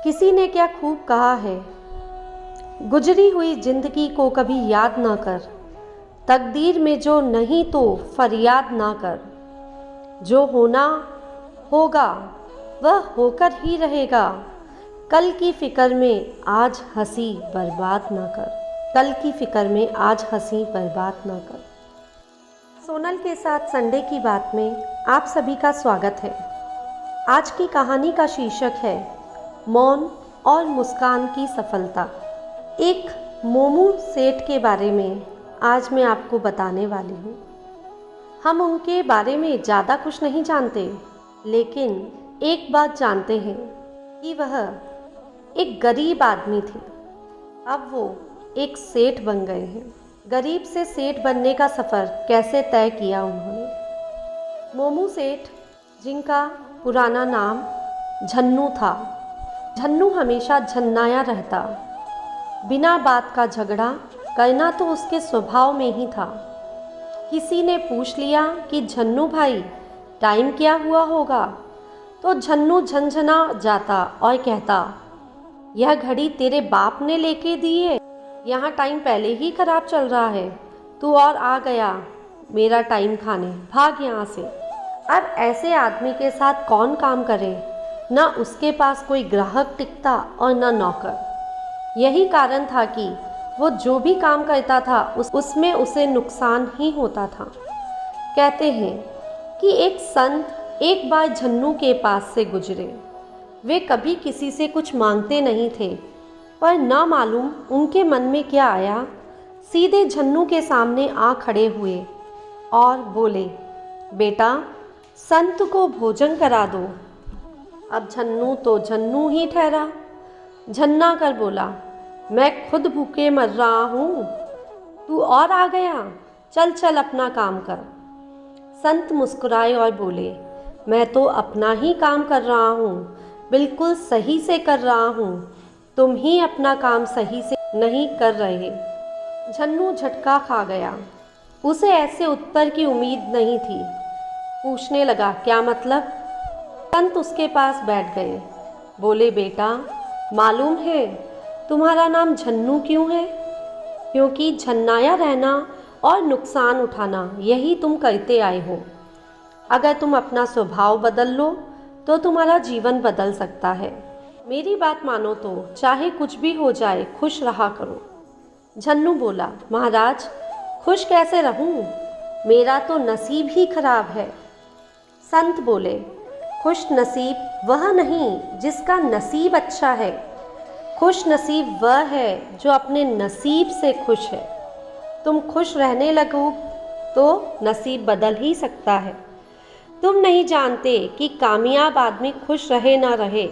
किसी ने क्या खूब कहा है, गुजरी हुई जिंदगी को कभी याद ना कर, तकदीर में जो नहीं तो फरियाद ना कर। जो होना होगा वह होकर ही रहेगा, कल की फ़िक्र में आज हंसी बर्बाद ना कर। कल की फ़िक्र में आज हंसी बर्बाद ना कर। सोनल के साथ संडे की बात में आप सभी का स्वागत है। आज की कहानी का शीर्षक है मौन और मुस्कान की सफलता। एक मोमू सेठ के बारे में आज मैं आपको बताने वाली हूँ। हम उनके बारे में ज़्यादा कुछ नहीं जानते, लेकिन एक बात जानते हैं कि वह एक गरीब आदमी थे। अब वो एक सेठ बन गए हैं। गरीब से सेठ बनने का सफ़र कैसे तय किया उन्होंने। मोमू सेठ, जिनका पुराना नाम झन्नू था। झन्नू हमेशा झन्नाया रहता। बिना बात का झगड़ा करना तो उसके स्वभाव में ही था। किसी ने पूछ लिया कि झन्नू भाई टाइम क्या हुआ होगा, तो झन्नू झनझना जाता और कहता, यह घड़ी तेरे बाप ने लेके दी है। यहाँ टाइम पहले ही खराब चल रहा है, तू और आ गया मेरा टाइम खाने, भाग यहाँ से। अब ऐसे आदमी के साथ कौन काम करे। ना उसके पास कोई ग्राहक टिकता और ना नौकर। यही कारण था कि वो जो भी काम करता था उसमें उसे नुकसान ही होता था। कहते हैं कि एक संत एक बार झन्नू के पास से गुजरे। वे कभी किसी से कुछ मांगते नहीं थे, पर ना मालूम उनके मन में क्या आया, सीधे झन्नू के सामने आ खड़े हुए और बोले, बेटा संत को भोजन करा दो। अब झन्नू तो झन्नू ही ठहरा। झन्ना कर बोला, मैं खुद भूखे मर रहा हूँ, तू और आ गया, चल चल अपना काम कर। संत मुस्कुराए और बोले, मैं तो अपना ही काम कर रहा हूँ, बिल्कुल सही से कर रहा हूँ, तुम ही अपना काम सही से नहीं कर रहे। झन्नू झटका खा गया। उसे ऐसे उत्तर की उम्मीद नहीं थी। पूछने लगा, क्या मतलब। संत उसके पास बैठ गए। बोले, बेटा मालूम है तुम्हारा नाम झन्नू क्यों है? क्योंकि झन्नाया रहना और नुकसान उठाना यही तुम करते आए हो। अगर तुम अपना स्वभाव बदल लो तो तुम्हारा जीवन बदल सकता है। मेरी बात मानो तो चाहे कुछ भी हो जाए खुश रहा करो। झन्नू बोला, महाराज खुश कैसे रहूं, मेरा तो नसीब ही खराब है। संत बोले, खुश नसीब वह नहीं जिसका नसीब अच्छा है, खुश नसीब वह है जो अपने नसीब से खुश है। तुम खुश रहने लगो तो नसीब बदल ही सकता है। तुम नहीं जानते कि कामयाब आदमी खुश रहे ना रहे,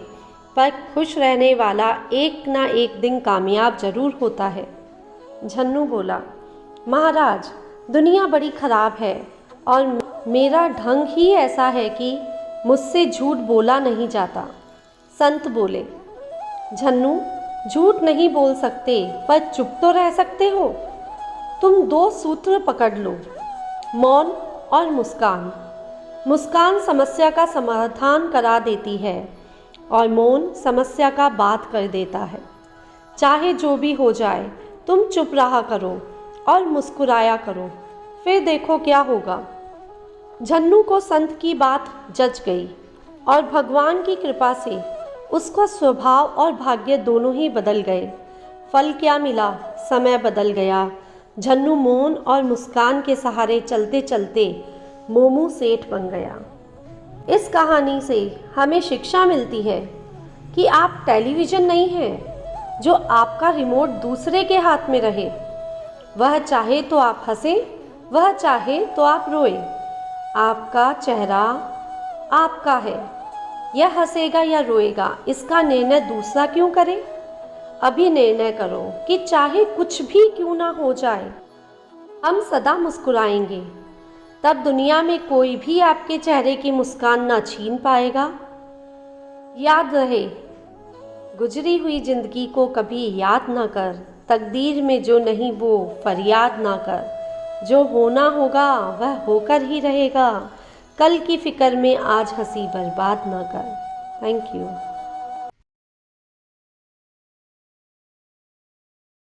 पर खुश रहने वाला एक ना एक दिन कामयाब जरूर होता है। झन्नू बोला, महाराज दुनिया बड़ी खराब है और मेरा ढंग ही ऐसा है कि मुझसे झूठ बोला नहीं जाता। संत बोले, झन्नू झूठ नहीं बोल सकते पर चुप तो रह सकते हो। तुम दो सूत्र पकड़ लो, मौन और मुस्कान। मुस्कान समस्या का समाधान करा देती है और मौन समस्या का बात कर देता है। चाहे जो भी हो जाए तुम चुप रहा करो और मुस्कुराया करो, फिर देखो क्या होगा। झन्नू को संत की बात जच गई और भगवान की कृपा से उसका स्वभाव और भाग्य दोनों ही बदल गए। फल क्या मिला, समय बदल गया। झन्नू मौन और मुस्कान के सहारे चलते चलते मोमू सेठ बन गया। इस कहानी से हमें शिक्षा मिलती है कि आप टेलीविज़न नहीं हैं जो आपका रिमोट दूसरे के हाथ में रहे। वह चाहे तो आप हंसें, वह चाहे तो आप रोएं। आपका चेहरा आपका है। यह हंसेगा या रोएगा इसका निर्णय दूसरा क्यों करे। अभी निर्णय करो कि चाहे कुछ भी क्यों ना हो जाए, हम सदा मुस्कुराएंगे। तब दुनिया में कोई भी आपके चेहरे की मुस्कान ना छीन पाएगा। याद रहे, गुजरी हुई जिंदगी को कभी याद ना कर, तकदीर में जो नहीं वो फरियाद ना कर। जो होना होगा वह होकर ही रहेगा, कल की फ़िक्र में आज हंसी बर्बाद ना कर। Thank you.